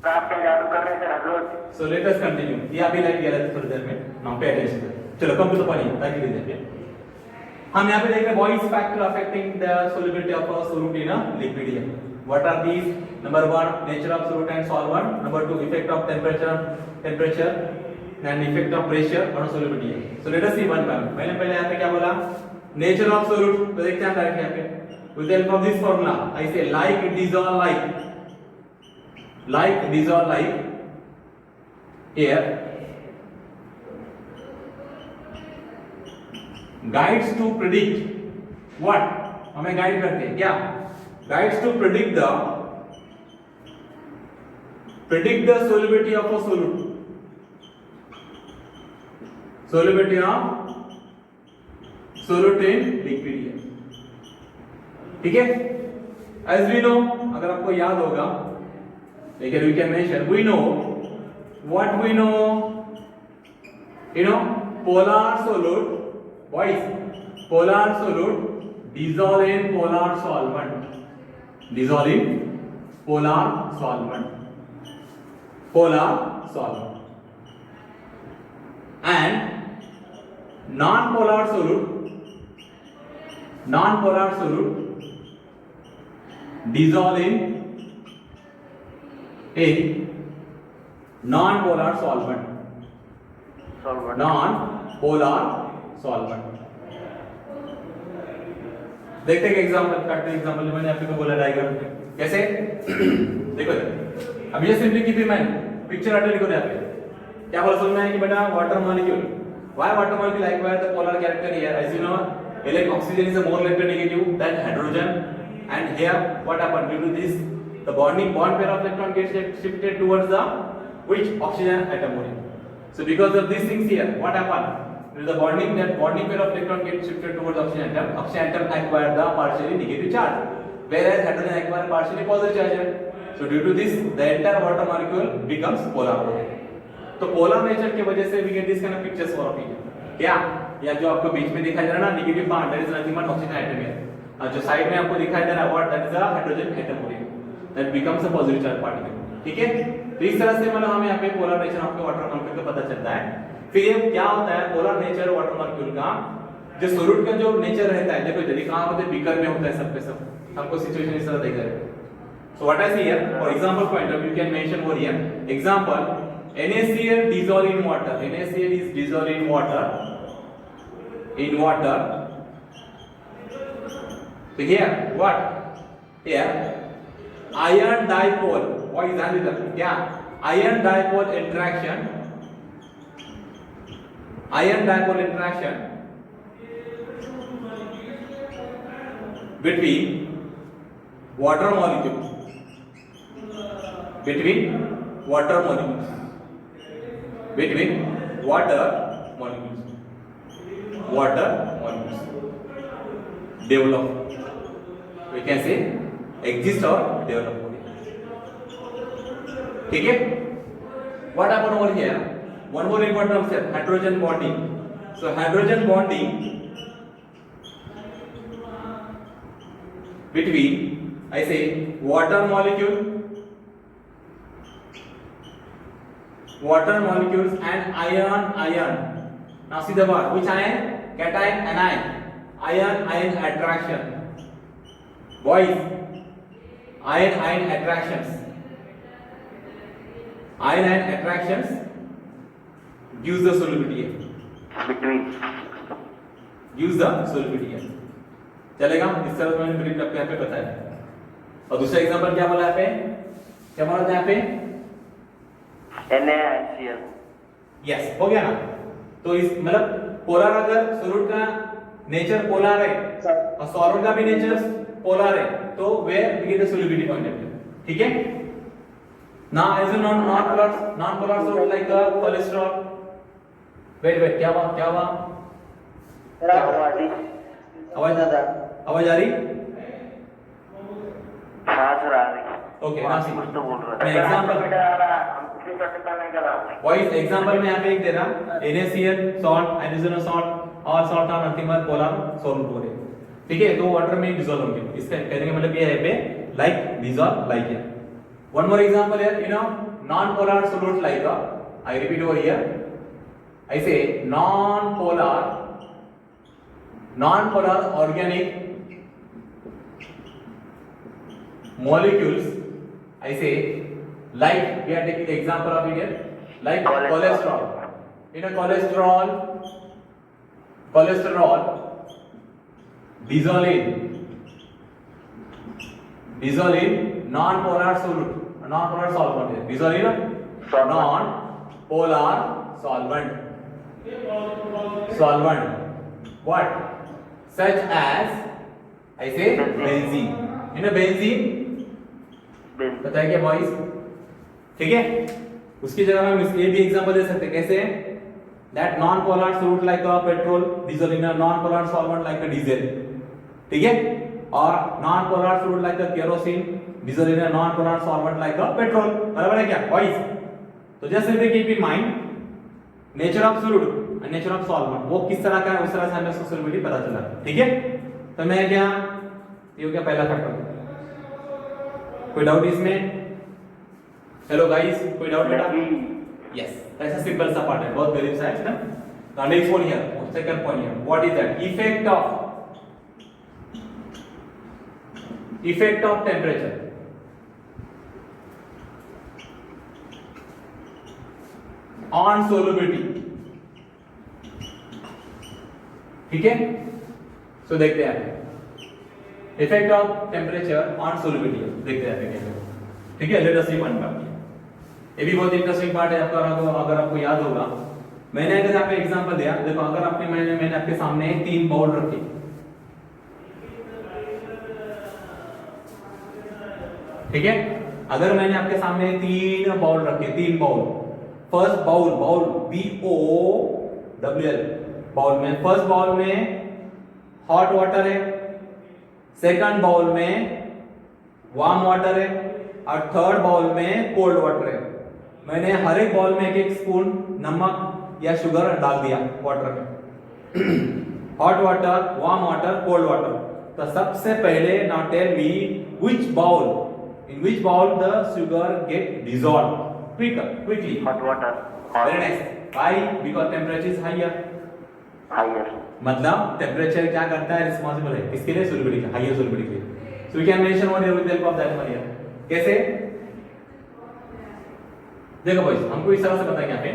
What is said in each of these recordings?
आप क्या जादू कर रहे थे रोज? So let us continue. ये अभी लाइट गया था थोड़ी देर में. Now pay attention. चलो कम टू द पॉइंट ताकि दे दें. हम यहाँ पे देख रहे हैं Boy's factor affecting the solubility of a solute in a liquid here. What are these? Number one, nature of solute and solvent. Number two, effect of temperature and effect of pressure on solubility. So let us see one by one. पहले यहाँ पे क्या बोला? Nature of solute. तो देखते हैं direct यहाँ पे. With the help of this formula, I say like dissolve like air. Guides to predict what? हमें गाइड करते हैं क्या? Guides to predict the solubility of a solute. Solubility of solute in liquid. ठीक है? As we know, अगर आपको याद होगा, लेकिन we can mention, we know what we know. You know, polar solute. Boys, polar solute dissolve in polar solvent. Dissolve in polar solvent. Polar solvent. And non-polar solute dissolve in non-polar solvent. Non-polar solvent. देखते हैं example practical example मैंने आपको बोला diagram में कैसे देखो अब ये simply keep in mind picture attend करो यहाँ पे क्या बोला समझ में आया कि बेटा water molecule why water molecule acquire the polar character here as you know like oxygen is a more electron negative than hydrogen and here what happened due to this the bond pair of electron gets shifted towards the which oxygen atom only. So because of these things here what happened the bonding pair of electron gets shifted towards oxygen atom acquire the partially negative charge whereas hydrogen acquire partially positive charge. So due to this the entire water molecule becomes polar. तो polar nature की वजह से we get this kind of pictures for opinion क्या या जो आपको बीच में दिखाई दे रहा है ना negative part that is nothing but oxygen atom है और जो साइड में आपको दिखाई दे रहा है what that is a hydrogen atom only that becomes a positive charge particle. ठीक है तो इस तरह से मतलब हमें यहाँ पे पोलर नेचर आपको वाटर मॉलिक्यूल का पता चलता है. फिर ये क्या होता है पोलर नेचर वाटर मॉलिक्यूल का जो सोल्यूट का जो नेचर रहता है देखो यदि कहां होते बीकर में होता है सब पे सब आपको सिचुएशन इस तरह दिख रहा है. सो what I see here for example point of you can mention over here example NaCl dissolve in water. NaCl is dissolved in water. So here what? Here iron dipole. What is that? Yeah, iron dipole interaction. Iron dipole interaction between water molecules. Between water molecules. Water molecules develop. We can say exist or develop. ठीक है? What happened over here? One more important concept: hydrogen bonding. So hydrogen bonding between I say water molecules and ion. Now see the word which ion? Cation, anion. Ion attraction. Boys, ion attractions. Ion attractions gives the solubility. Gives the solubility. चलेगा इस तरह मैंने brief आपको यहाँ पे बताया. और दूसरा एग्जांपल क्या बोला यहाँ पे? क्या बोला था यहाँ पे? NaCl. यस हो गया ना. तो इस मतलब पोलर अगर सोल्यूट का नेचर पोलर है और सॉल्वेंट का भी नेचर पोलर है तो where we get the solubility point of view. ठीक है ना as non polar solute like cholesterol. Wait क्या हुआ आवाज आ रही ओके ना सी कुछ तो बोल रहा मैं एग्जांपल में यहाँ पे एक दे रहा NaCl सॉल्ट हाइड्रोजन सॉल्ट और salt are nothing but polar solvent हो रहे. ठीक है तो वाटर में डिसॉल्व होंगे. इसका कहने का मतलब ये है पे लाइक डिसॉल्व लाइक है. One more example here, non-polar solute like I repeat over here. I say non-polar organic molecules. I say like we are taking the example of it here, like cholesterol. In a cholesterol dissolve non-polar solute, non-polar solvent here. Dissolve non-polar solvent. What? Such as I say benzene. In a benzene बताइए क्या boys, ठीक है? उसकी जगह हम इसके भी example दे सकते हैं. कैसे? That non polar solute like a petrol dissolve in a non polar solvent like a diesel. ठीक है? और non polar solute like a kerosene dissolve in a non polar solvent like a petrol. बराबर है क्या boys? तो just simply keep in mind nature of solute and nature of solvent, वो किस तरह का है उस तरह से हमें उसकी solubility पता चला. ठीक है? तो मैं क्या ये हो गया पहला फैक्टर. कोई डाउट इसमें? हेलो गाइस, कोई डाउट बेटा? यस, ऐसा सिंपल सा पार्ट है, बहुत गरीब सा है ना. Now next one here, second point here, what is that? Effect of temperature on solubility. ठीक है? सो देखते हैं effect of temperature on solubility, देखते हैं क्या. ठीक है, लेट अस सी वन बार. ये भी बहुत इंटरेस्टिंग पार्ट है आपका. अगर आपको याद होगा, मैंने अगर यहाँ पे एग्जांपल दिया, देखो अगर मैंने आपके सामने 3 बाउल रखे, ठीक है? अगर मैंने आपके सामने 3 बाउल रखे, 3 bowl. First bowl BOWL bowl में, फर्स्ट बाउल में हॉट वाटर है, सेकंड बाउल में वार्म वाटर है, और थर्ड बाउल में कोल्ड वाटर है. मैंने हर एक बाउल में 1 स्पून नमक या शुगर डाल दिया वाटर में. Hot water, warm water, cold water. तो सबसे पहले now tell me which bowl, in which bowl the sugar get dissolve quickly? Hot water. Very nice. Why? Because temperature is higher. मतलब temperature क्या करता है, रिस्पांसिबल है किसके लिए? सोलुबिलिटी, हायर सोलुबिलिटी के लिए. So we can mention what is the help of that one here. कैसे? देखो बॉयज, हमको इस तरह से बताएंगे यहाँ पे.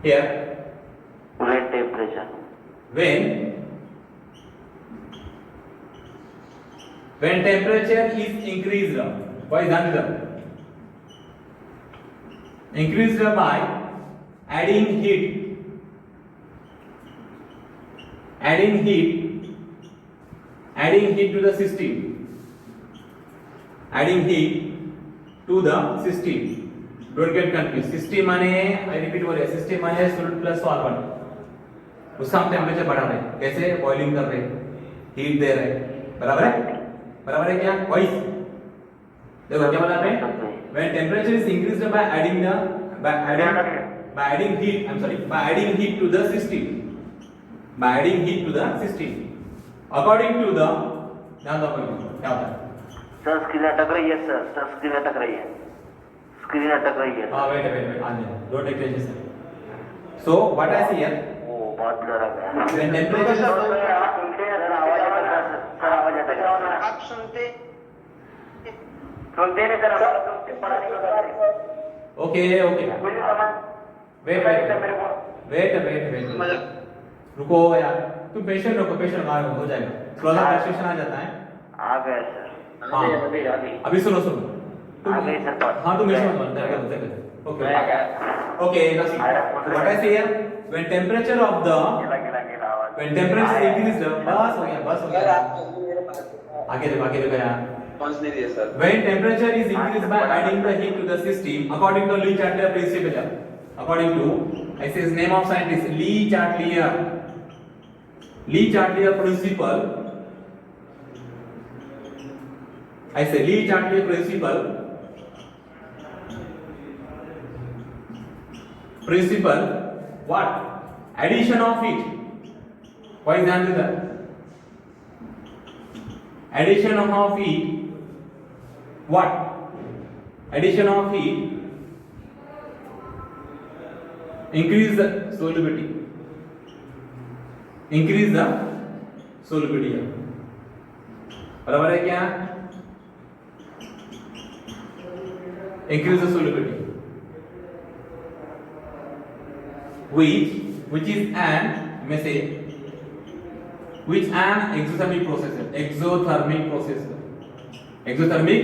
here When temperature. when temperature is increased, boys ध्यान दीजिए, increased by adding heat to the system. Don't get confused. System माने, I repeat बोलिए, system माने solute plus solvent. उसका हम टेम्परेचर बढ़ा रहे हैं. कैसे? बॉइलिंग कर रहे हैं, हीट दे रहे हैं. बराबर है क्या बॉयज? देखो क्या बोला आपने? When temperature is increased by adding heat to the system. According to the, ध्यान दो क्या होता है? सर स्क्रीन अटक रही है सर, स्क्रीन अटक रही है. हाँ wait don't take tension. So what I see here, वो बहुत गरम है. when temperature सर आप सुनते हैं? सर आवाज आता है. आप सुनते नहीं सर, हमारा तो पढ़ा नहीं होता. ओके मुझे समझ वेट रुको यार, तुम पेशेंट रखो, हो जाएगा. थोड़ा सा फ्रस्ट्रेशन आ जाता है. आ गए सर. हाँ अभी सुनो आ गए सर. हाँ तुम पेशेंट बन जाएगा. Okay, now see what I say here, when temperature is increased, बस हो गया. आगे देखो यार. When temperature is increased by adding the heat to the system, according to Lee Chatelier principle, according to, I say his name of scientist, Lee Chatelier principle. I say Lee Chatelier principle. What? Addition of heat. Why is that? addition of heat, what? Addition of heat increase the solubility. Increase the solubility. बराबर है क्या? Increase the solubility. Which is an, मैं say, which an exothermic process है. Exothermic process. Exothermic.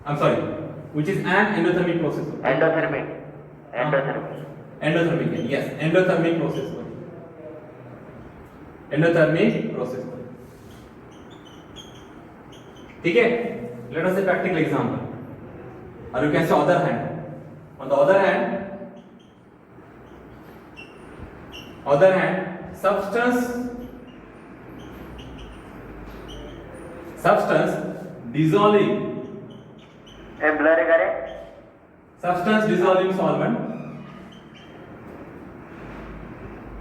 I'm sorry. Which is an endothermic process. Endothermic endothermic Endothermic है. Yes, endothermic process. Endothermic process. ठीक है? Let us say practical example. Or you can say other hand. On the other hand, substance dissolving. A blur करे Substance dissolving solvent.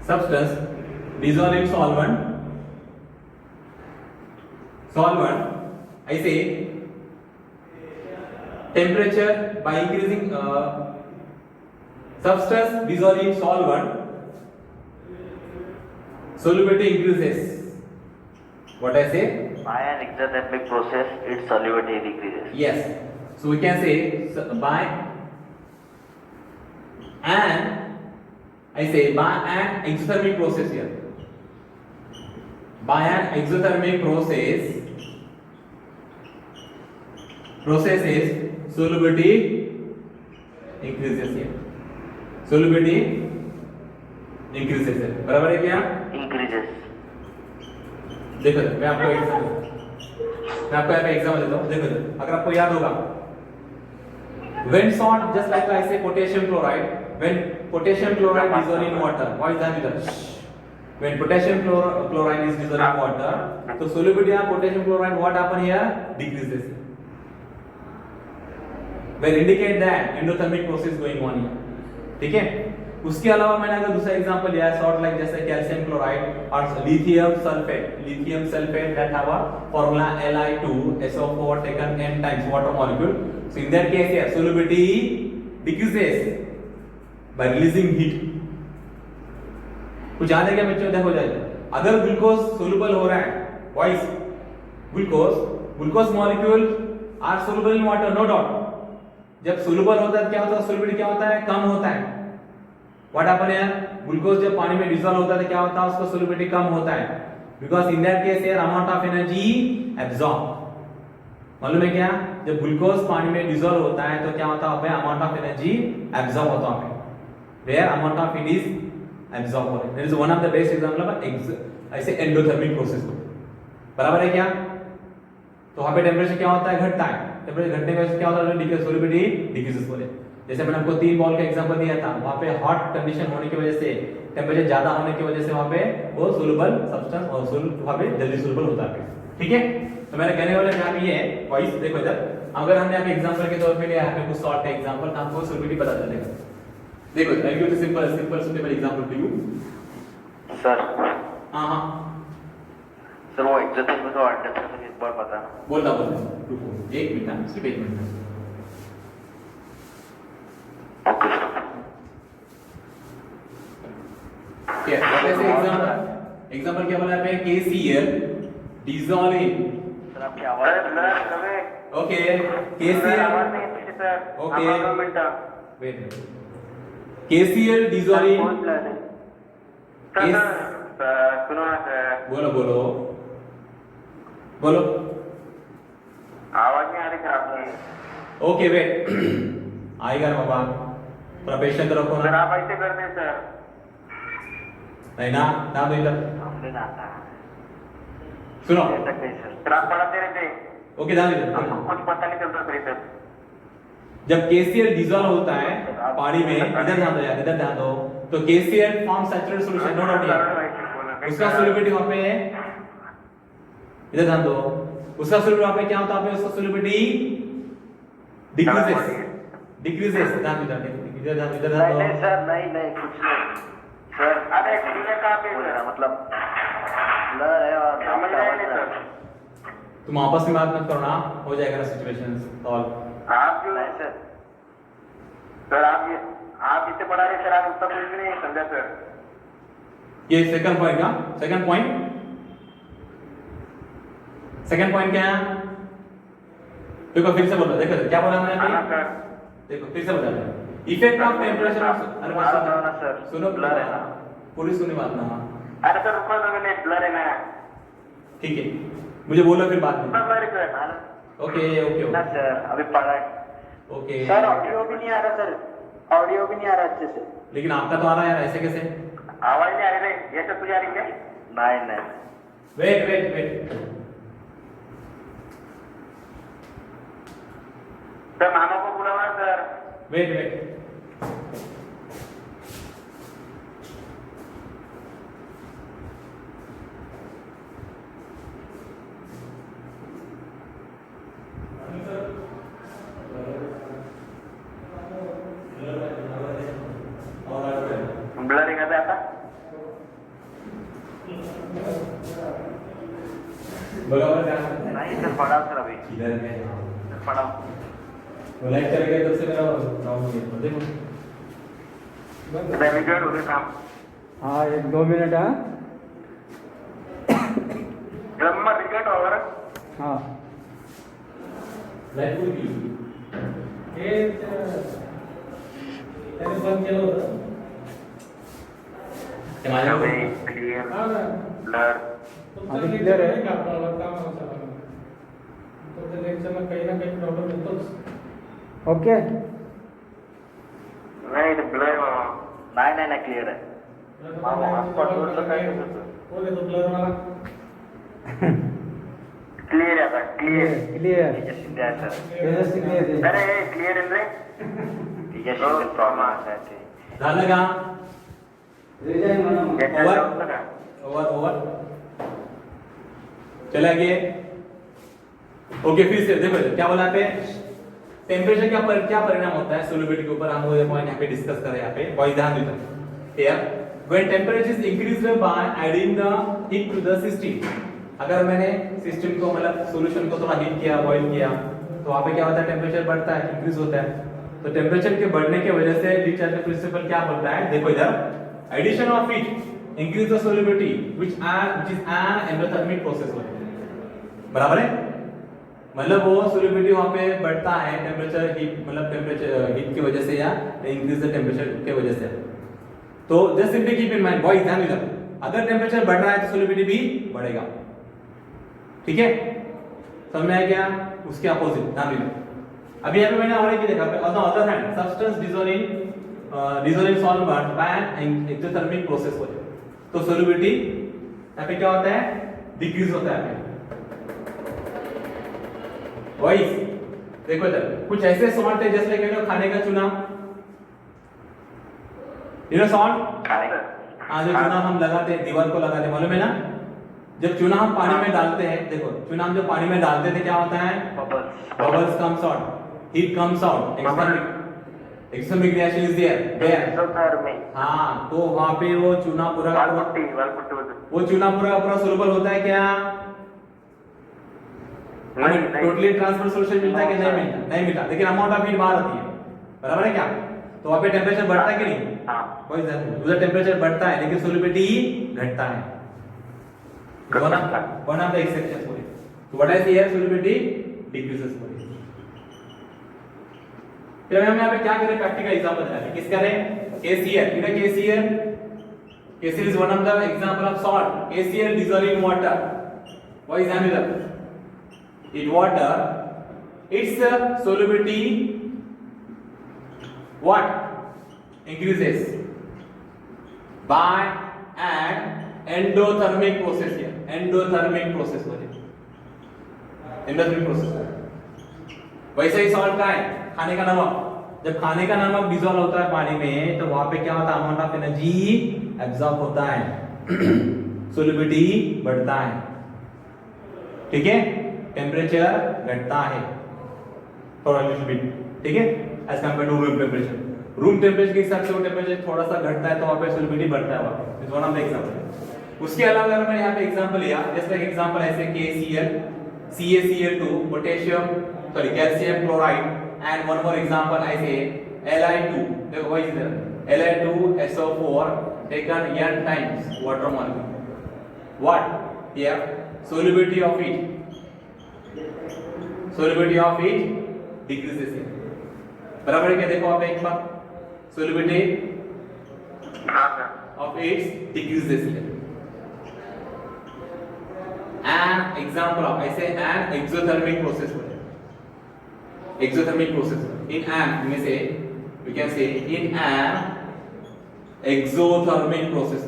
Substance dissolving solvent. I say temperature by increasing substance dissolving solvent solubility increases. What I say? by an exothermic process its solubility decreases. Yes. So we can say by an exothermic process here. By an exothermic processes solubility increases here. Solubility increases here. बराबर है क्या? Increases. देखो मैं आपको example देता हूँ. देखो अगर आपको याद होगा when salt just like I say potassium chloride, when potassium chloride dissolved in water, what is that? When potassium chloride is dissolved in water, so solubility of potassium chloride what happen here? Decreases. Will indicate that endothermic process going on here. ठीक है? उसके अलावा मैंने अगर दूसरा example लिया है salt like जैसे कैल्शियम क्लोराइड और lithium sulphate that have a formula Li2SO4 taken n times water molecule. So in that case here solubility decreases by releasing heat. कुछ याद है क्या बच्चों? देखो जाए अगर ग्लूकोज सोलुबल हो रहा है vice glucose molecule are soluble in water no doubt. जब सोलुबल होता है क्या होता है? सोलुबिलिटी क्या होता है? कम होता है. व्हाट हैपन है? ग्लूकोज जब पानी में डिसॉल्व होता है तो क्या होता है? उसका सोलुबिलिटी कम होता है because in that case here amount of energy absorb. मालूम है क्या? जब ग्लूकोज पानी में डिसॉल्व होता है तो क्या होता है? अमाउंट ऑफ एनर्जी एब्सॉर्ब होता है. Where amount of it is absorb हो रहा है. That is one of the best example of ऐसे एंडोथर्मिक प्रोसेस को. बराबर है क्या? तो वहां पे टेंपरेचर क्या होता है? घटता है. टेंपरेचर घटने की वजह से क्या होता है? सोलुबिलिटी डिक्रीजेस हो रही है. जैसे मैंने आपको 3 बॉल का एग्जांपल दिया था वहां पे हॉट कंडीशन होने की वजह से टेंपरेचर ज्यादा होने की वजह से वहां पे वो सोलुबल सब्सटेंस और वहां पे जल्दी सोलुबल होता है. ठीक है? तो मैंने कहने वाला यहाँ पे ये है वॉइस देखो इधर अगर हमने यहाँ पे एग्जांपल के तौर पे लिया है कुछ सॉल्ट का एग्जांपल तो आपको सोलुबिलिटी पता चलेगा. देखो I give the simple suitable example to you sir. हां सर वो एक्सोथर्मिक और एंडोथर्मिक एक बार बताना. बोलना रुको 1 मिनट सिर्फ 1 मिनट. Okay sir. क्या जैसे एग्जांपल क्या बोला पे KCl dissolving. सर आपकी आवाज ब्लर कमे. ओके KCl आवाज नहीं है sir. Okay 2 minute wait. KCl dissolving. सुनो ना सर. बोलो आवाज नहीं आ रही सर आपकी. ओके वेट आएगा ना बाबा. थोड़ा पेशेंस रखो सर ना. आप ऐसे कर दें सर. नहीं ना दो इधर हमने ना आता. सुनो. सर आप पढ़ाते रहते. ओके ध्यान दो. हमको कुछ पता नहीं चलता सर. जब KCl डिसॉल्व होता है पानी में इधर ध्यान दो यार इधर ध्यान दो तो KCl form saturated solution no doubt है. उसका सोल्युबिलिटी वहां पे इधर ध्यान दो उसका सोल्युबिलिटी वहां पे क्या होता है? उसका सोल्युबिलिटी डिक्रीजेस. ध्यान इधर ध्यान दो. नहीं सर नहीं कुछ नहीं सर. अरे एक्चुअली कहां पे मतलब ब्लर है और समझ रहे नहीं सर. तुम आपस में बात मत करो ना, हो जाएगा ना सिचुएशन सॉल्व। आप जो है सर, आप इसे पढ़ा रहे सर, आप उत्तर प्रदेश में नहीं समझा सर। ये सेकंड पॉइंट का सेकंड पॉइंट क्या है? देखो फिर से बोलो, देखो क्या बोला मैंने हाँ अभी? सर, देखो फिर से बोला, इफेक्ट ऑफ टेम्परेचर। अरे ना सर, सुनो ब्लर है ना। पूरी सुनी बात ना। अरे सर रुको तो, मैंने ब्लर है ना। ठीक है, मुझे बोलो फिर बात में। ब्लर है ना ओके ओके ना सर, अभी पढ़ा है। ओके सर ऑडियो भी नहीं आ रहा सर, ऑडियो भी नहीं आ रहा अच्छे से। लेकिन आपका तो आ रहा है यार, ऐसे कैसे? आवाज नहीं आ रही है, ये सब तुझे आ रही है? नहीं। वेट सर मामा को बुलाओ सर। वेट ब्लरिंग आता आता बराबर क्या? नहीं सर, पढ़ाओ सर अभी, इधर है, पढ़ाओ। वो लाइट चल गया तब से मेरा प्रॉब्लम है। देखो डेलीगेट हो गए काम। हाँ 1-2 मिनट। हाँ ब्रह्मा रिगेट ओवर। हाँ लाइट पूरी गेली. हे त्याने बंद केलं होतं. ते माझ्याकडे क्लियर हा ना. ब्लर तुमचं आधी lecture clear आहे. नाही का आपल्याला कामाला सरांना. तुमच्या लेक्चरला काही ना काही प्रॉब्लेम येतोच. ओके. नाही ब्लर नाही क्लियर आहे. मामा, hotspot वरचं काय करायचं? कोण येतो ब्लर मला? क्लियर आहे आता, क्लियर. क्लियर. शिंदे आहे सर. तेजस्वी क्लियर. अरे क्लियर आहे रे. शिंदे प्रॉब्लेम आहे ते. झालं का? रिजाइन म्हणून. याच्यात होतं का? ओवर चला आगे. ओके फिर से देखो क्या बोला पे टेम्परेचर क्या परिणाम होता है सोल्युबिलिटी के ऊपर. हम वो पॉइंट यहाँ पे डिस्कस कर रहे हैं. यहाँ पे बहुत ध्यान देना here. When temperature is increased by adding the heat to the system, अगर मैंने सिस्टम को मतलब सॉल्यूशन को थोड़ा हीट किया, बॉईल किया, तो वहाँ पे क्या होता है, टेम्परेचर बढ़ता है, इंक्रीज होता है. तो टेम्परेचर के बढ़ने की वजह से डिस्चार्ज प्रिंसिपल क्या बोलता है, देखो इधर, addition of heat increase the solubility which is an endothermic process होता है. बराबर है, मतलब वो सोल्युबिलिटी वहाँ पे बढ़ता है टेम्परेचर हीट, मतलब टेम्परेचर हीट की वजह से या इंक्रीज द टेम्परेचर के वजह से. तो just simply keep in mind boys, ध्यान दीजिए, अगर टेम्परेचर बढ़ रहा है तो सोल्युबिलिटी भी बढ़ेगा. ठीक है, समझ में आ गया? उसके अपोजिट ध्यान दीजिए. अभी यहाँ पे मैंने और एक देखा, on the other hand substance dissolving solvent by an exothermic process होते हैं, तो सोल्युबिलिटी यहाँ पे क्या होता है, डिक्रीज होता है. बॉयज देखो इधर, कुछ ऐसे सॉल्ट है जैसे कि खाने का चूना, सॉल्ट. हाँ, जो चूना हम लगाते हैं, दीवार को लगाते हैं, मालूम है ना. जब चूना हम पानी में डालते हैं, देखो चूना हम जब पानी में डालते थे क्या होता है, bubbles comes out, heat comes out, exothermic reaction is there. हाँ, तो वहां पे वो चूना पूरा वो चूना पूरा सोल्यूबल होता है क्या, टोटली ट्रांसफर सॉल्यूशन मिलता है कि नहीं मिलता? नहीं मिलता, लेकिन अमाउंट ऑफ हीट बाहर आती है. बराबर है क्या? तो वहां पे टेम्परेचर बढ़ता है कि नहीं? उधर टेम्परेचर बढ़ता है लेकिन सोल्युबिलिटी घटता है. One of the exception for it. तो what is here, solubility decreases for it. फिर हम यहाँ पे क्या करें, प्रैक्टिकल एग्जांपल बनाते हैं. किस करें, KCl. ठीक है, KCl is one of the example of salt. KCl dissolve in water. Why is that? In water, its solubility what increases by an endothermic process. here endothermic process होती है, endothermic process. वैसे ही salt का है, खाने का नमक. जब खाने का नमक डिसॉल्व होता है पानी में, तो वहां पे क्या होता है, अमाउंट ऑफ एनर्जी एब्जॉर्ब होता है, सोल्युबिलिटी बढ़ता है. ठीक है, टेम्परेचर घटता है थोड़ा लिटिल बिट. ठीक है, as compare to room temperature. Room temperature के हिसाब से वो टेम्परेचर थोड़ा सा घटता है, तो वहां पे सोल्युबिलिटी बढ़ता है. वहां पे is one of the example. उसके अलावा अगर मैं यहाँ पे एग्जांपल लिया, जैसे एक एग्जांपल ऐसे KCl CaCl2 potassium sorry calcium chloride and one more example I say Li2 देखो वही इधर Li2SO4 taken n times water molecule what here solubility of it decreases here बराबर है क्या देखो आप एक बार solubility हाँ sir of its decreases here an example of I say an exothermic process in an we can say in an exothermic process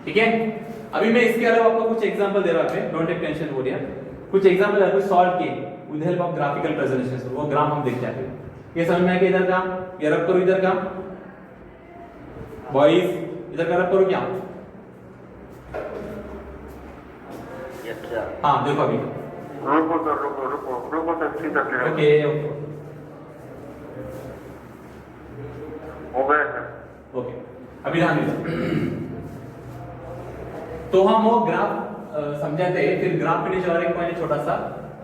ठीक है अभी मैं इसके अलावा आपको कुछ एग्जांपल दे रहा हूं डोंट टेक टेंशन हो रहा कुछ एग्जांपल है सॉल्व के with help of graphical presentation वो ग्राफ हम देखते हैं ये समझ में आ गया इधर का ये रब करो इधर का बॉयज इधर का रब करो क्या हाँ देखो अभी रुको सर सीधा ओके ओके हो गया सर ओके अभी ध्यान दीजिए तो हम वो ग्राफ समझाते हैं फिर ग्राफ के नीचे और एक पॉइंट छोटा सा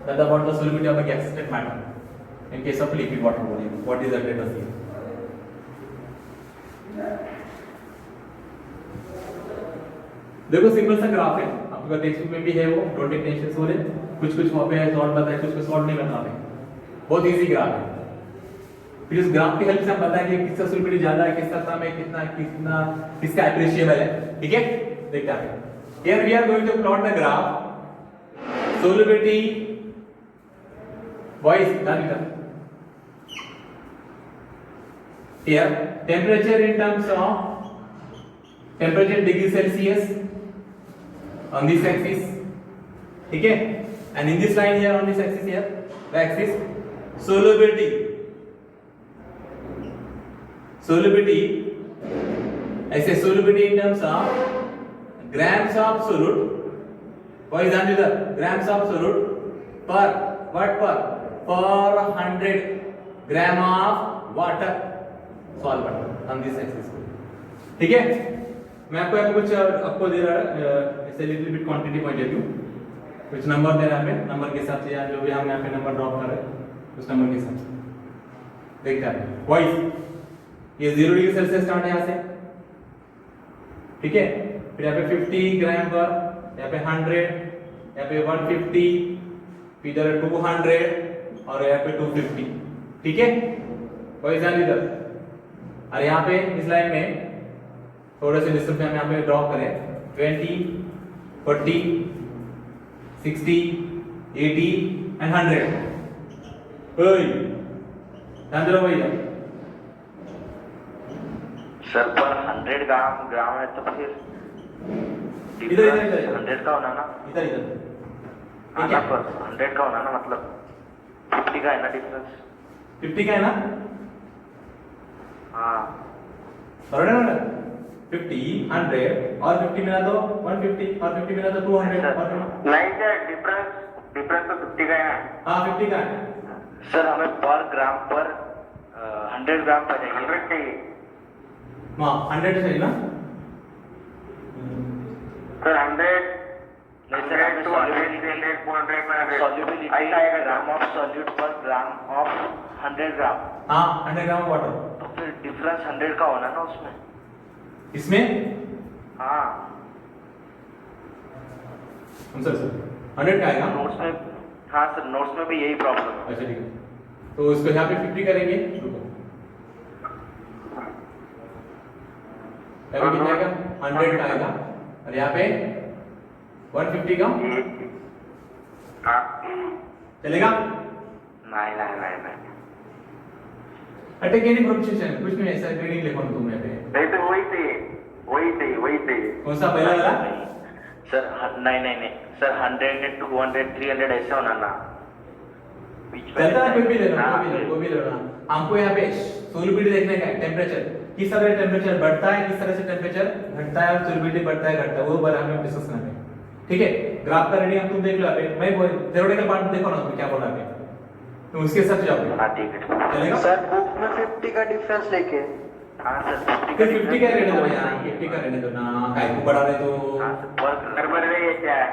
that about the solubility of a gas state matter in case of liquid water body what is the status here देखो सिंपल सा ग्राफ है आपका टेक्स्ट बुक में भी है वो डोंट टेक टेंशन हो रहे कुछ वहां पे सॉल्व बताए कुछ सॉल्व नहीं बता रहे बहुत इजी ग्राफ है फिर इस ग्राफ की हेल्प से हम बताएंगे किसका solubility ज्यादा है किसका कम है कितना किसका एप्रिशिएबल है ठीक है देखते हैं here we are going to plot the graph solubility boys done here temperature in terms of temperature degree Celsius on this axis ठीक है and in this line here on this axis here the axis solubility ऐसे solubility in terms of grams of solute for example grams of solute per what per 100 gram of water solvent on this axis ठीक है मैं आपको कुछ आपको दे रहा ऐसे little bit quantity point of view कुछ नंबर दे रहा है नंबर के हिसाब से या जो भी हम यहाँ पे नंबर ड्रॉप कर रहे हैं उस नंबर के हिसाब से देखते हैं वाइज ये 0 डिग्री सेल्सियस स्टार्ट है यहाँ से ठीक है फिर यहाँ पे 50 ग्राम पर यहाँ पे 100 यहाँ पे 150 फिर इधर 200 और यहाँ पे 250 ठीक है वाइज ध्यान इधर और यहाँ पे इस लाइन में थोड़ा से डिस्टेंस हम यहाँ पे ड्रॉ करें 20 40 60 80 एंड 100 ओए ध्यान दो भैया सर पर 100 ग्राम है तो फिर इधर 100 का होना ना इधर हाँ ना पर 100 का होना ना मतलब 50 का है ना डिफरेंस 50 का है ना हाँ बराबर है ना 50 100 और 50 मिला तो 150 और 50 मिला तो 200 और नहीं सर डिफरेंस तो 50 का है हाँ 50 का है सर हमें पर ग्राम पर 100 ग्राम पर चाहिए 100 चाहिए हाँ 100 चाहिए ना सर 100 नहीं सर हमें solubility ग्राम ऑफ solute पर ग्राम ऑफ 100 ग्राम हाँ 100 ग्राम वाटर तो फिर डिफरेंस 100 का होना ना उसमें इसमें हाँ सर 100 का आएगा नोट्स में हाँ सर नोट्स में भी यही प्रॉब्लम है अच्छा ठीक है तो इसको यहाँ पे 50 करेंगे रुको अभी कितना आएगा 100 का आएगा और यहाँ पे 150 का चलेगा नहीं अटैक एनी प्रोपोजिशन कुछ नहीं ऐसा रीडिंग लिखो तुम यहाँ पे नहीं तो वही थे कौन सा पहला वाला सर नहीं सर 100 200 300 ऐसे होना ना चलता है कोई भी ले लो हमको यहाँ पे सोलिबिलिटी देखने का है टेम्परेचर किस तरह से टेम्परेचर बढ़ता है किस तरह से टेम्परेचर घटता है और सोलिबिलिटी बढ़ता है घटता है वो बारे में डिस्कस करना है ठीक है ग्राफ का रीडिंग तुम देख लो आप मैं थ्योरेटिकल पार्ट देखो ना क्या बोला है तो उसके हिसाब से जाओगे हाँ ठीक है चलेगा सर बुक में 50 का डिफरेंस लेके हाँ सर, फिर 50 का रहने दो भैया, 50 का रहने दो ना, काय को बढ़ा रहे तो हाँ सर, बरोबर है ये क्या है?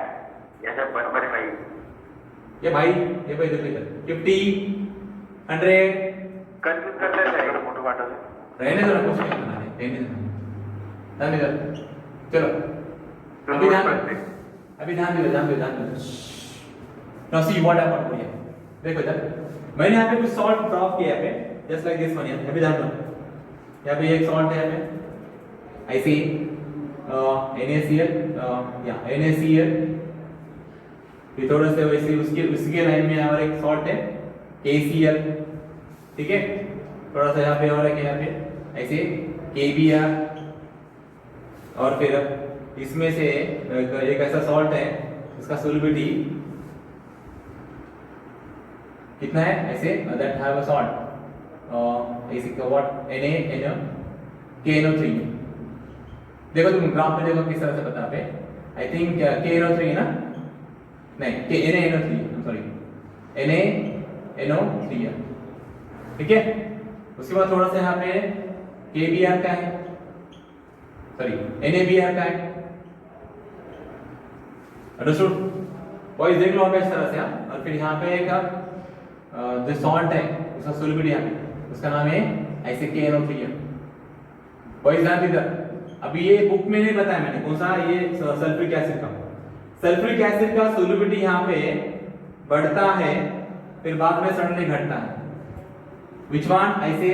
ऐसा बरोबर है भाई। ये भाई देखो इधर 50 100 कन्फ्यूज करता है सर मोटो वाटो से। रहने दो ना, कुछ नहीं करना है, रहने दो ध्यान इधर। चलो अभी ध्यान दो। Now see what happened over here. देखो इधर मैंने यहाँ पे कुछ सॉल्ट ड्रॉप किया है just like this one here. अभी ध्यान दो, यहाँ पे एक सॉल्ट है पे ऐसे NaCl या NaCl, फिर थोड़ा सा वैसे उसके लाइन में और एक सॉल्ट है KCl, ठीक है। थोड़ा सा यहाँ पे और है, यहाँ पे ऐसे KBr, और फिर इसमें से एक ऐसा सॉल्ट है इसका सोल्युबिलिटी कितना है ऐसे, दैट हैव अ सॉल्ट ऐसे व्हाट KNO3। देखो तुम ग्राफ में देखो किस तरह से बता पे, आई थिंक KNO3 ना, नहीं NaNO3, सॉरी NaNO3 है, ठीक है। उसके बाद थोड़ा सा यहाँ पे KBr का है, सॉरी NaBr का है, अंडरस्टूड बॉयज। देख लो आप इस तरह से, और फिर यहाँ पे एक जो सॉल्ट है उसका सोल्युबिलिटी यहाँ पे, उसका नाम है ऐसे KNO3 है बॉयज। ध्यान दीजिए, अभी ये बुक में नहीं बताया मैंने कौन सा, ये सल्फ्यूरिक एसिड का, सल्फ्यूरिक एसिड का सोल्युबिलिटी यहाँ पे बढ़ता है फिर बाद में सडनली घटता है। विच वन, ऐसे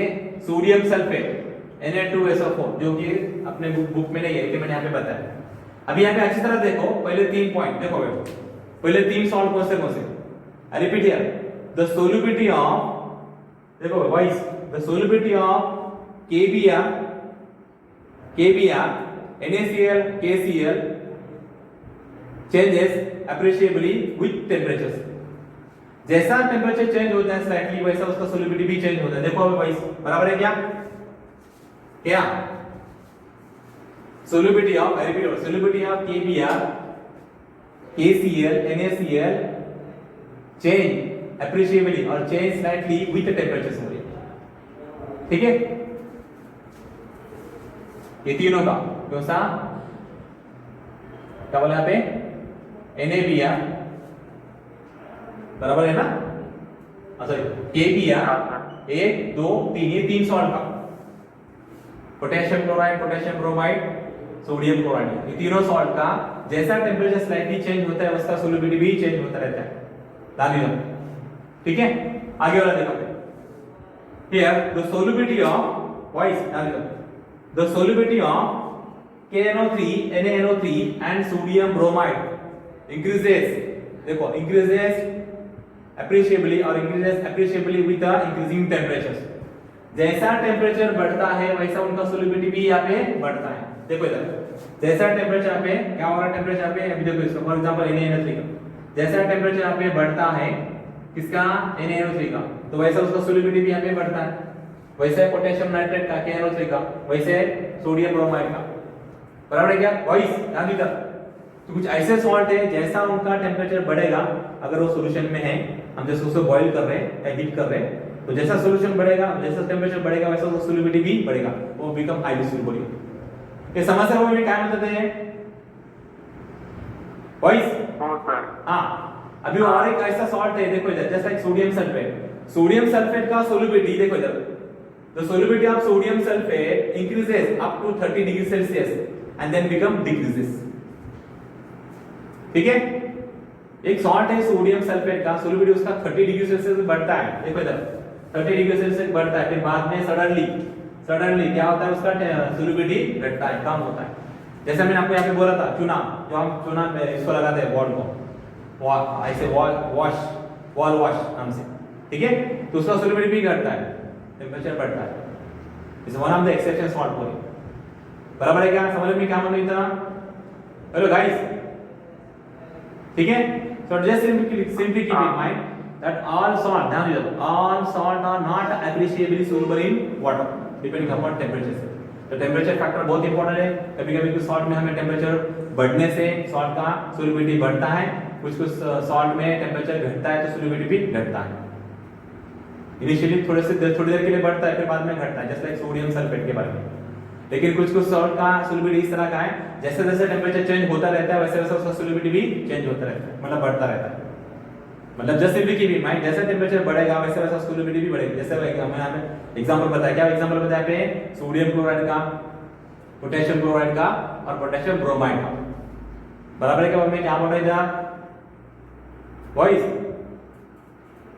सोडियम सल्फेट Na2SO4, जो कि अपने बुक में नहीं है लेकिन मैंने यहाँ पे बताया। अभी यहाँ पे अच्छी तरह देखो, पहले 3 पॉइंट देखो, पहले 3 सॉल्ट कौन से, I repeat here, the solubility of, देखो वाइस, the solubility of KBr, NaCl, KCl changes appreciably with temperatures। जैसा टेम्परेचर चेंज होता है स्लाइटली, वैसा उसका सोल्युबिलिटी भी चेंज होता है। देखो अभी वाइस बराबर है क्या solubility of, I repeat, solubility of KBr, KCl, NaCl change appreciably और चेंज स्लाइटली विद टेम्परेचर हो रही है, ठीक है। ये तीनों का कौन सा, क्या बोला यहाँ पे NaBr बराबर है ना, सॉरी KBr 1 2 3, ये 3 सॉल्ट का, potassium chloride, potassium bromide, sodium chloride, ये तीनों सॉल्ट का जैसा टेम्परेचर स्लाइटली चेंज होता है उसका सोल्युबिलिटी भी चेंज होता रहता है, ध्यान दीजिए, ठीक है। आगे वाला देखो, here the solubility of vice, ध्यान दीजिए, the solubility of KNO3, NaNO3 and sodium bromide increases, देखो increases appreciably और increases appreciably with the increasing temperatures। जैसा टेम्परेचर बढ़ता है वैसा उनका solubility भी यहाँ पे बढ़ता है। देखो इधर, जैसा टेम्परेचर यहाँ पे क्या हो रहा है, टेम्परेचर यहाँ पे, अभी देखो इसका फॉर एग्जांपल NaNO3 का, जैसा टेम्परेचर यहाँ पे बढ़ता है किसका, NaNO3 का, तो वैसा उसका solubility भी यहाँ पे बढ़ता है। वैसे पोटेशियम नाइट्रेट का KNO3 का, वैसे सोडियम ब्रोमाइड का, बराबर है क्या वॉइस, ध्यान दीजिए। तो कुछ ऐसे सॉल्ट है जैसा उनका टेम्परेचर बढ़ेगा, अगर वो सॉल्यूशन में है, हम जैसे उसको बॉईल कर रहे हैं या हीट कर रहे हैं, तो जैसा सॉल्यूशन बढ़ेगा, जैसा टेम्परेचर बढ़ेगा वैसा उसका सोल्युबिलिटी भी बढ़ेगा, वो बिकम हाईली सोल्युबल। ये समस्या में क्या बताते हैं वॉइस, हाँ। अभी और एक ऐसा सॉल्ट है, देखो इधर, जैसा सोडियम सल्फेट, सोडियम सल्फेट का सोल्युबिलिटी देखो इधर, the solubility of sodium sulfate increases up to 30 degree Celsius and then become decreases, ठीक है। एक सॉल्ट है सोडियम सल्फेट का, सोल्युबिलिटी उसका 30 डिग्री सेल्सियस बढ़ता है, देखो इधर 30 डिग्री सेल्सियस बढ़ता है, फिर बाद में सडनली क्या होता है, उसका सोल्युबिलिटी घटता है, कम होता है। जैसे मैंने आपको यहाँ पे बोला था चूना, जो हम चूना में इसको लगाते हैं बॉल को, ऐसे वॉल वॉश नाम से, ठीक है, तो उसका सोल्युबिलिटी भी घटता है, टेम्परेचर बढ़ता है। Is one of the exception salt for it, बराबर है क्या, समझ में क्या मतलब इतना, हेलो गाइस, ठीक है। So just simply keep in mind that all salt, ध्यान दीजिए, all salt are not appreciably soluble in water depending upon temperature. तो टेम्परेचर फैक्टर बहुत इंपॉर्टेंट है। कभी-कभी कुछ सॉल्ट में हमें टेम्परेचर बढ़ने से सॉल्ट का सोल्युबिलिटी बढ़ता है, कुछ सॉल्ट में टेम्परेचर घटता है तो सोल्युबिलिटी भी घटता है। इनिशियली थोड़ी देर के लिए बढ़ता है, फिर बाद में घटता है, जैसे लाइक सोडियम सल्फेट के बारे में। लेकिन कुछ सॉल्ट का सोल्युबिलिटी इस तरह का है, जैसे जैसे टेम्परेचर चेंज होता रहता है वैसे वैसे उसका सोल्युबिलिटी भी चेंज होता रहता है, मतलब बढ़ता रहता है। मतलब just simply keep in mind, जैसे टेम्परेचर बढ़ेगा वैसे वैसे सोल्युबिलिटी भी बढ़ेगी। जैसे मैंने यहाँ पे एग्जांपल बताया, क्या एग्जांपल बताया पे सोडियम क्लोराइड का, पोटेशियम क्लोराइड का और पोटेशियम ब्रोमाइड का, बराबर है। क्या मैं क्या बोल रहा था वॉइस?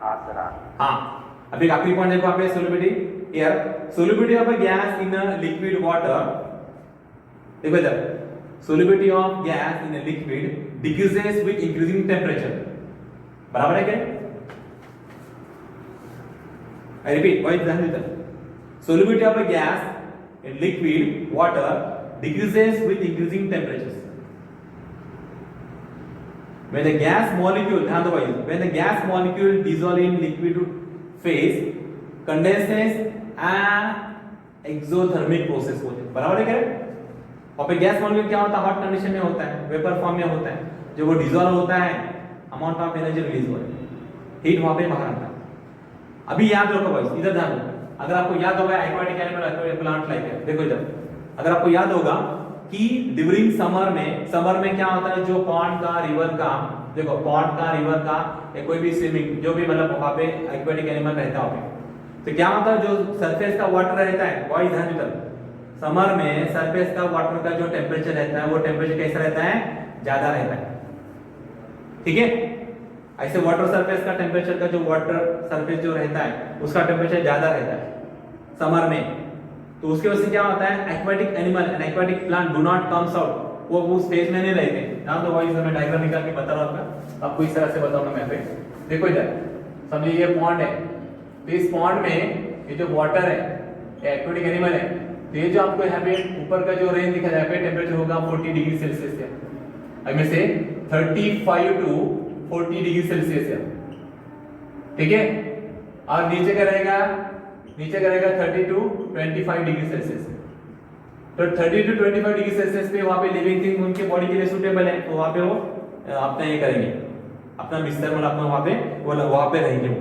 हाँ सर हाँ। हाँ, अभी आखिरी पॉइंट देखो आप, solubility here solubility of a gas in a liquid water, देखो इधर solubility of gas in a liquid decreases with increasing temperature, बराबर है क्या? I repeat, why ध्यान देता, solubility of a gas in liquid water decreases with increasing temperatures. When the gas molecule, ध्यान दो भाई, when the gas molecule dissolve in liquid phase condenses and exothermic process होते हैं, बराबर है क्या? और पे गैस मॉलिक्यूल क्या होता है, हॉट कंडीशन में होता है, वेपर फॉर्म में होता है, जब वो डिसॉल्व होता है अमाउंट ऑफ एनर्जी रिलीज होता है, हीट वहां पे बाहर आता है। अभी याद रखो भाई, इधर ध्यान दो, अगर आपको याद होगा aquatic animal aquatic plant like है, देखो इधर अगर आपको याद होगा कि ड्यूरिंग समर में क्या होता है, जो पॉन्ड का रिवर का, देखो पॉन्ड का रिवर का या कोई भी स्विमिंग जो भी मतलब वहां पे एक्वाटिक एनिमल रहता है, तो क्या होता है जो सरफेस का वाटर रहता है, वही ध्यान देता, समर में सरफेस का वाटर का जो टेम्परेचर रहता है वो टेम्परेचर कैसा रहता है, ज्यादा रहता है, ठीक है। ऐसे वाटर सरफेस का टेम्परेचर का जो वाटर सरफेस जो रहता है उसका टेम्परेचर ज्यादा रहता है समर में, तो उसके वजह से क्या होता है, aquatic animal and aquatic plant do not comes out, वो स्पेस में नहीं रहते। यहां तो वही मैं डायग्राम निकाल के बता रहा हूं आपको, इस तरह से बताऊंगा मैं पे, देखो इधर समझिए ये पॉन्ड है, तो इस पॉन्ड में ये जो वाटर है एक्वाटिक एनिमल है, तो ये जो आपको यहाँ पे ऊपर का जो रेंज दिखा जाए पे टेम्परेचर होगा 40 डिग्री सेल्सियस से, आई में से 35 टू 40 डिग्री सेल्सियस है, ठीक है। और नीचे का रहेगा 30 टू 25 डिग्री सेल्सियस, तो 30 टू 25 डिग्री सेल्सियस पे वहां पे लिविंग थिंग उनके बॉडी के लिए सूटेबल है, तो वहां पे वो अपना ये करेंगे, अपना बिस्तर मतलब अपना वहां पे रहेंगे वो,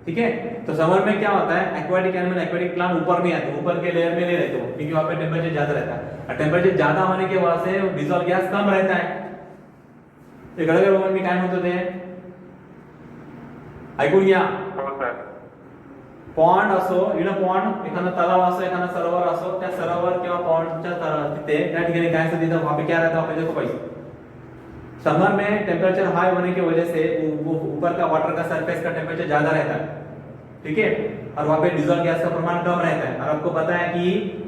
ठीक है। तो समर में क्या होता है, एक्वाटिक एनिमल एक्वाटिक प्लांट ऊपर नहीं आते, ऊपर के लेयर में नहीं रहते वो, क्योंकि वहां पे टेम्परेचर ज्यादा रहता है, और टेम्परेचर ज्यादा होने के वजह से डिसॉल्व गैस कम रहता है, ये गड़गड़ मोमेंट में टाइम होते हैं। ऐकून घ्या, पॉन्ड असो, पॉन्ड एखादा तलाव असो, एखादा सरोवर असो, त्या सरोवर किंवा पॉन्डच्या तिथे त्या ठिकाणी काय असतं, तिथे वहां पे क्या रहता है, देखो भाई समर में टेम्परेचर हाई होने की वजह से ऊपर का वाटर का सरफेस का टेम्परेचर ज्यादा रहता है, ठीक है, और वहां पे डिसॉल्व गैस का प्रमाण कम रहता है। और आपको पता है कि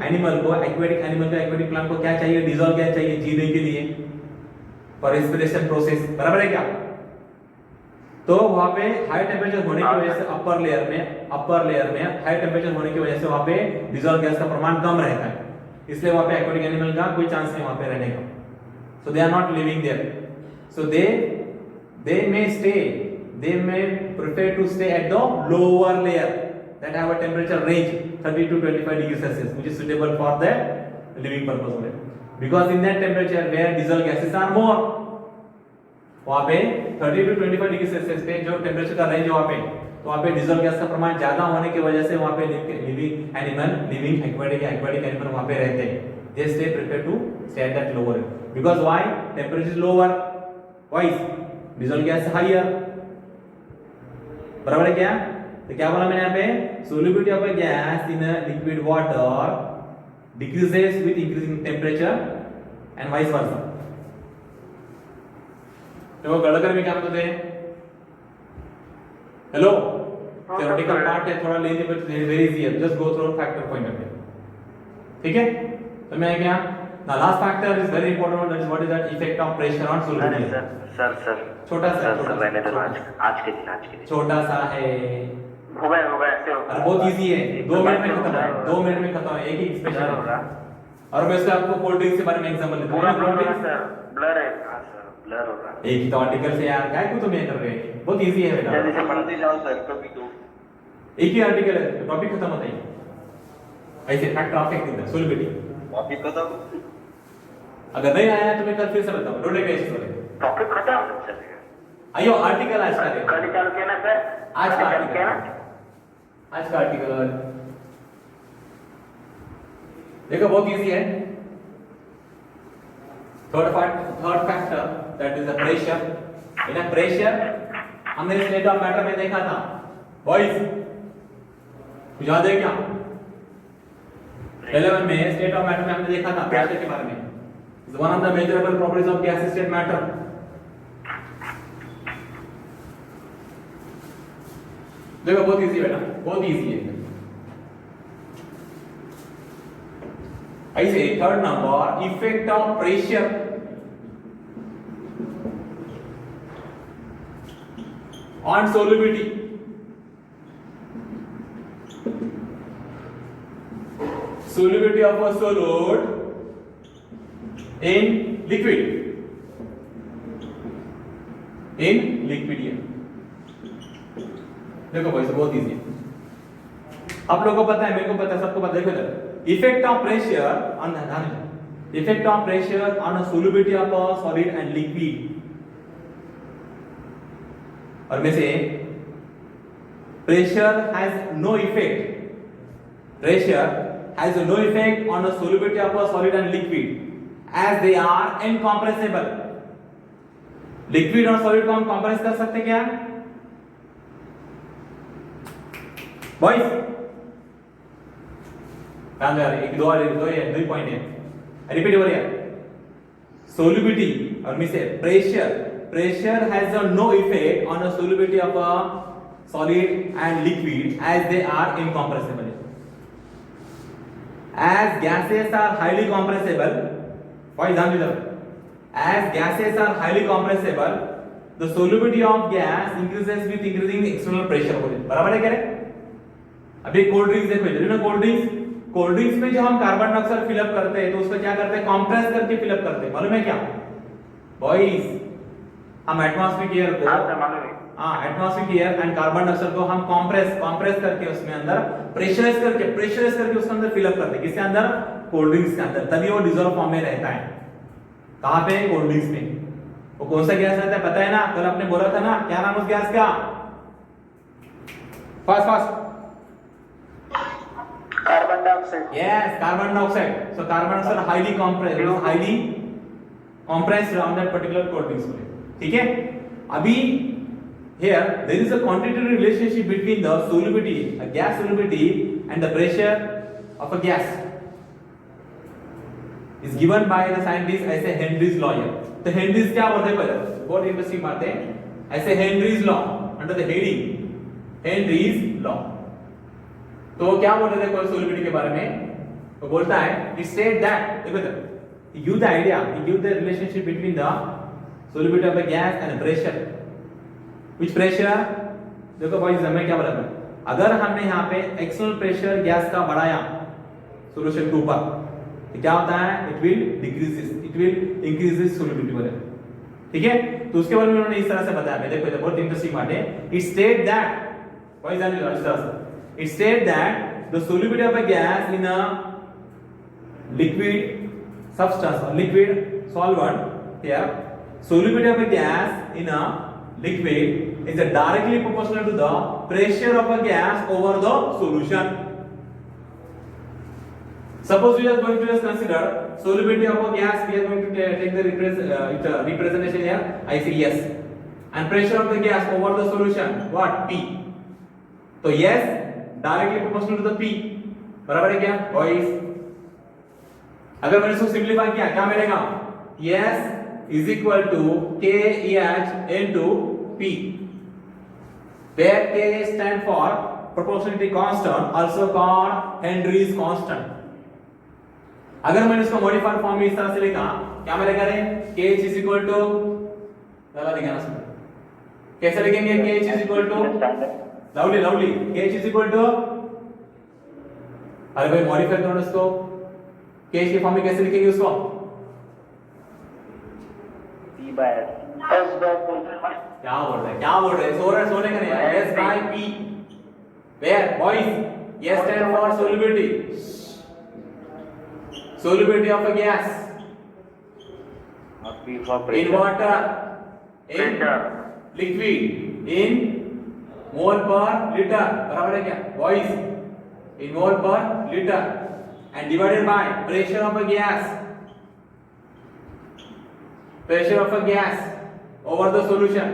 एनिमल को, एक्वाटिक एनिमल को, एक्वाटिक प्लांट को क्या चाहिए, डिसॉल्व गैस चाहिए जीने के लिए, फॉर रेस्पिरेशन प्रोसेस, बराबर है क्या। तो वहां पे हाई टेम्परेचर होने की वजह से अपर लेयर में हाई टेम्परेचर होने की वजह से वहां पे डिसॉल्व गैस का प्रमाण कम रहता है, इसलिए वहां पे एक्वाटिक एनिमल का कोई चांस नहीं वहां पे रहने का, so they are not living there, so they may prefer to stay at the lower layer that have a temperature range 30 to 25 degrees Celsius, which is suitable for the living purpose only, because in that temperature where dissolved gases are more, वहां पे 30 to 25 degree Celsius पे जो temperature का range वहां पे, तो वहां पे डिसॉल्व गैस का प्रमाण ज्यादा होने की वजह से वहां पे लिविंग एक्वाटिक एनिमल वहां पे रहते हैं, they stay prefer to stay at that lower, because why, temperature is lower, why dissolve gas higher, बराबर है क्या। तो क्या बोला मैंने यहाँ पे, solubility of a gas in a liquid water decreases with increasing temperature and vice versa. तो गड़गड़ में क्या बोलते हैं, हेलो, थ्योरेटिकल पार्ट है थोड़ा लेंगे बट वेरी इजी है, just go through factor point of view, ठीक है। तो मैं क्या, the last factor is very important, that is what is that effect of pressure on solubility। Sir छोटा सा रहने दो, आज के दिन छोटा सा है, हो गया ऐसे होगा, और बहुत इजी है, 2 मिनट में खत्म है, 2 मिनट में खत्म है, एक ही स्पेशल होगा। और मैं इसका आपको कोल्ड ड्रिंक्स के बारे में एग्जांपल देता हूं, कोल्ड ड्रिंक्स ब्लर है, हां सर ब्लर हो रहा है, एक ही तो आर्टिकल से यार काय को तुम ये कर रहे हैं, बहुत इजी है बेटा, जल्दी से पढ़ते जाओ सर, कभी तो एक ही आर्टिकल है, टॉपिक खत्म होता है, ऐसे factor of effect solubility topic खत्म, अगर नहीं आया तो मैं कल फिर से बताऊंगा, डोंट टेक इट, टॉपिक खत्म चलेगा, आइयो आर्टिकल आज का कल निकाल के ना सर, आज का निकाल के ना, आज का आर्टिकल देखो बहुत इजी है। Third factor that is the pressure. In a pressure हमने स्टेट ऑफ मैटर में देखा था बॉयज, कुछ याद है क्या? 11 में स्टेट ऑफ मैटर में हमने देखा था प्रेशर के बारे में। Is one of the measurable properties of gas state matter. देखो बहुत इजी बेटा, बहुत इजी है। ऐसे third number effect of pressure on solubility. Solubility of a solid in liquid. In liquid। देखो भाई बहुत इजी है, आप लोगों को पता है, मेरे को पता है, सबको पता है। देखो effect of pressure on effect of pressure on a solubility of a solid and liquid. और में से pressure has no effect, pressure has no effect on the solubility of a solid and liquid as they are incompressible। Liquid और solid को हम compress कर सकते हैं क्या बॉयज? ध्यान दो यार, एक दो पॉइंट है, रिपीट हो रहा है। सोल्युबिलिटी और में से pressure has no effect on the solubility of a solid and liquid as they are incompressible। As gases are highly compressible, for example, as gases are highly compressible, the solubility of gas increases with increasing external pressure। बराबर है क्या रे? अभी cold drinks देखो, cold drinks में जो हम carbon dioxide fill up करते हैं तो उसको क्या करते हैं? कंप्रेस करके फिलअप करते हैं, मालूम है क्या बॉयज? हम एटमॉस्फेरिक एयर को atmospheric air and carbon dioxide को हम कंप्रेस करके उसमें अंदर प्रेशराइज करके उसके अंदर फिलअप करते हैं। किसके अंदर? कोल्ड ड्रिंक्स के अंदर, तभी वो डिसॉल्व फॉर्म में रहता है। कहां पे? कोल्ड ड्रिंक्स में। वो कौन सा गैस रहता है पता है ना? कल आपने बोला था ना, क्या नाम उस गैस का? Fast carbon dioxide. Yes, carbon dioxide. So carbon dioxide highly compressed on that particular cold drinks में, ठीक है? अभी here there is a quantitative relationship between the solubility, a gas solubility, and the pressure of a gas is given by the scientist ऐसे Henry's law है। तो Henry's क्या बोलते हैं? पहले बहुत इंटरेस्टिंग बात है, ऐसे Henry's law under the heading Henry's law। तो क्या बोल रहे थे कोई सोल्युबिलिटी के बारे में? तो बोलता है it state that, देखो he give the idea, he give the relationship between the solubility of a gas and pressure। which pressure? देखो भाई हमें क्या बोला था, अगर हमने यहाँ पे एक्सटर्नल प्रेशर गैस का बढ़ाया सॉल्यूशन के ऊपर तो क्या होता है? it will increase this solubility वाले, ठीक है? तो उसके बारे में उन्होंने इस तरह से बताया। देखो बहुत इंटरेस्टिंग बात है। it state that, why is that इस तरह से? it state that the solubility of a gas in a liquid substance or liquid solvent, here solubility of a gas in a liquid is directly proportional to the pressure of a gas over the solution। suppose we are going to just consider solubility of a gas, we are going to take the representation here, I say yes, and pressure of the gas over the solution what? P। तो yes directly proportional to the P, बराबर है क्या boys? अगर मैंने इसको simplify किया क्या मिलेगा? S is equal to KH into P, where K stand for proportionality constant, also called Henry's constant। अगर मैंने इसको मॉडिफाइड फॉर्म में इस तरह से लिखा क्या मिलेगा रे? KH is equal to, जरा दिखाना इसमें कैसे लिखेंगे? KH is equal to loudly KH is equal to, अरे भाई मॉडिफाई करो इसको, KH के फॉर्म में कैसे लिखेंगे उसको? P by S। क्या बोल रहे सोने का नहीं, S by P, where boys S stand for solubility of a gas और P for in pressure। water, in Pressure। liquid, in मोल पर लीटर बराबर है क्या बॉयज इन मोल पर litre and divided by pressure of a gas over the solution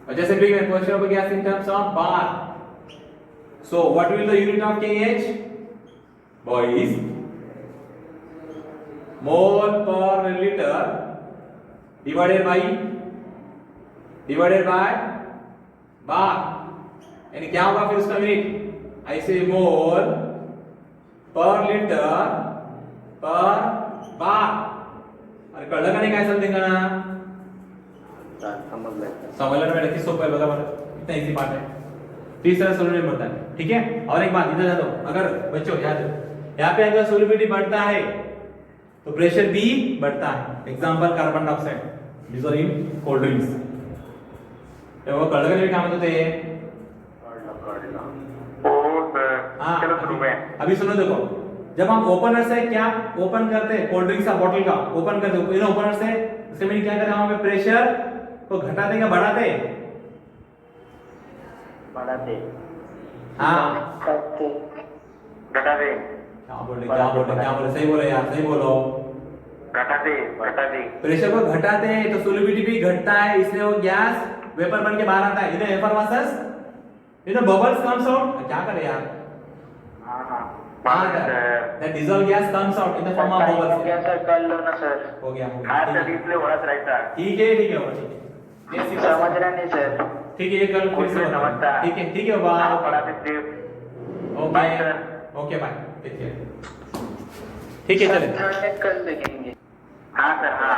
or just simply when pressure of a gas in terms of bar. So what will the unit of kh boys mole per liter divided by bar यानी क्या होगा फिर उसका unit ऐसे मोल पर litre पर बार अरे कळलं का नाही काय समजेगा ना समझने में किस सोपं है बघा बरं इतना इजी पार्ट है तीसरा सोल्यूशन बढ़ता है ठीक है और एक बात इधर जा दो अगर बच्चों याद रखो यहाँ पे अगर सोल्युबिलिटी बढ़ता है तो प्रेशर भी बढ़ता है example carbon dioxide dissolve in cold drinks तेव्हा कळलं का नाही काय म्हणतो ते हाँ, चलो शुरू में अभी सुनो देखो जब हम ओपनर से क्या ओपन करते हैं कोल्ड ड्रिंक्स का बॉटल का ओपन करते हैं इन ओपनर से उससे मैंने क्या करा वहां पे प्रेशर को घटाते क्या बढ़ाते बढ़ाते हाँ घटाते क्या बोले सही बोले यार सही बोलो घटाते प्रेशर को घटाते हैं तो सोल्युबिलिटी भी घटता है इसलिए वो गैस वेपर बन के बाहर आता है इधर एफर्मेसेंस बबल्स कम्स आउट क्या करे यार that dissolved gas comes out in the form of bubbles क्या सर कर लो ना सर हो गया हाँ सर इसलिए हो रहा रहता है ठीक है ये simple समझ रहे नहीं सर ठीक है ये कल फिर से समझता है। ठीक है बाय पढ़ाते थे ओके बाय ठीक है चले कल देखेंगे हाँ सर हाँ